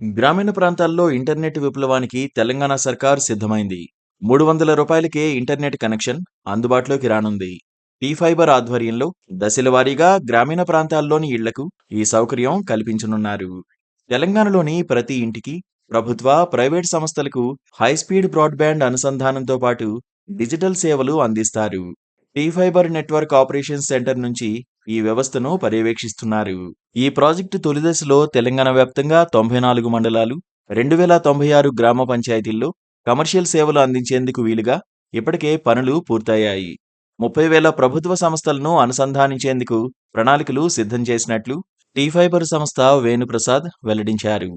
గ్రామీణ ప్రాంతాల్లో ఇంటర్నెట్ విప్లవానికి తెలంగాణ సర్కార్ సిద్ధమైంది. రూ. 300కే ఇంటర్నెట్ కనెక్షన్ అందుబాటులోకి రానుంది. టీ-ఫైబర్ ఆధ్వర్యంలో దశల వారీగా గ్రామీణ ప్రాంతాల్లోని ఇళ్లకు ఈ సౌకర్యం కల్పించనున్నారు. తెలంగాణలోని ప్రతి ఇంటికి ప్రభుత్వ, ప్రైవేట్ సంస్థలకు హైస్పీడ్ బ్రాడ్బ్యాండ్ అనుసంధానంతో పాటు డిజిటల్ సేవలు అందిస్తారు. టీ-ఫైబర్ నెట్వర్క్ ఆపరేషన్స్ సెంటర్ నుంచి ఈ వ్యవస్థను పర్యవేక్షిస్తున్నారు. ఈ ప్రాజెక్టు తొలి దశలో తెలంగాణ వ్యాప్తంగా 94 మండలాలు, 2096 గ్రామ పంచాయతీల్లో కమర్షియల్ సేవలు అందించేందుకు వీలుగా ఇప్పటికే పనులు పూర్తయ్యాయి. 30,000 ప్రభుత్వ సంస్థలను అనుసంధానించేందుకు ప్రణాళికలు సిద్ధం చేసినట్లు టీ-ఫైబర్ సంస్థ వేణుప్రసాద్ వెల్లడించారు.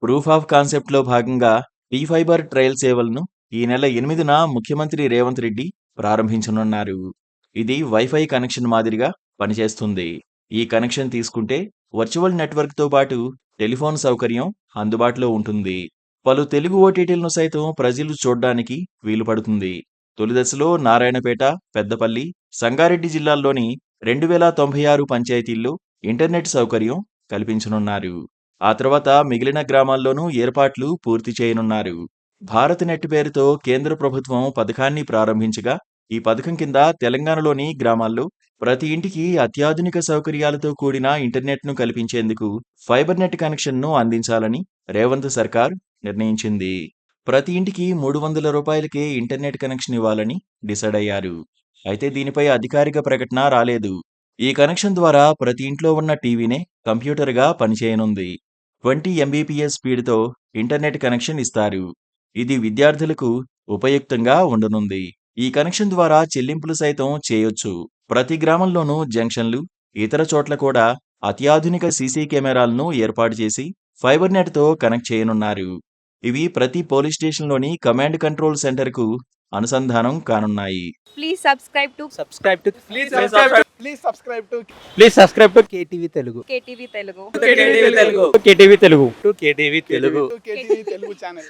ప్రూఫ్ ఆఫ్ కాన్సెప్ట్లో భాగంగా టీ-ఫైబర్ ట్రయల్ సేవలను ఈ నెల 8న ముఖ్యమంత్రి రేవంత్ రెడ్డి ప్రారంభించనున్నారు. ఇది వైఫై కనెక్షన్ మాదిరిగా పనిచేస్తుంది. ఈ కనెక్షన్ తీసుకుంటే వర్చువల్ నెట్వర్క్తో పాటు టెలిఫోన్ సౌకర్యం అందుబాటులో ఉంటుంది. పలు తెలుగు ఓటీటీలను సైతం ప్రజలు చూడ్డానికి వీలు పడుతుంది. తొలి దశలో నారాయణపేట, పెద్దపల్లి, సంగారెడ్డి జిల్లాల్లోని 2096 పంచాయతీల్లో ఇంటర్నెట్ సౌకర్యం కల్పించనున్నారు. ఆ తర్వాత మిగిలిన గ్రామాల్లోనూ ఏర్పాట్లు పూర్తి చేయనున్నారు. భారత్ నెట్ పేరుతో కేంద్ర ప్రభుత్వం పథకాన్ని ప్రారంభించగా ఈ పథకం కింద తెలంగాణలోని గ్రామాల్లో ప్రతి ఇంటికి అత్యాధునిక సౌకర్యాలతో కూడిన ఇంటర్నెట్ను కల్పించేందుకు ఫైబర్ నెట్ కనెక్షన్ను అందించాలని రేవంత్ సర్కార్ నిర్ణయించింది. ప్రతి ఇంటికి రూ. 300కే ఇంటర్నెట్ కనెక్షన్ ఇవ్వాలని డిసైడ్ అయ్యారు. అయితే దీనిపై అధికారిక ప్రకటన రాలేదు. ఈ కనెక్షన్ ద్వారా ప్రతి ఇంట్లో ఉన్న టీవీనే కంప్యూటర్గా పనిచేయనుంది. 20 Mbps స్పీడ్తో ఇంటర్నెట్ కనెక్షన్ ఇస్తారు. ఇది విద్యార్థులకు ఉపయుక్తంగా ఉండనుంది. ఈ కనెక్షన్ ద్వారా చెల్లింపులు సైతం చేయొచ్చు. ప్రతి గ్రామంలోనూ జంక్షన్లు, ఇతర చోట్ల కూడా అత్యాధునిక సీసీ కెమెరాలను ఏర్పాటు చేసి ఫైబర్ నెట్తో కనెక్ట్ చేయనున్నారు. ఇవి ప్రతి పోలీస్ స్టేషన్లోని కమాండ్ కంట్రోల్ సెంటర్కు అనుసంధానం కానున్నాయి. Please subscribe to Please subscribe to KTV Telugu. KTV Telugu. KTV Telugu. KTV Telugu. To KTV Telugu. KTV Telugu channel.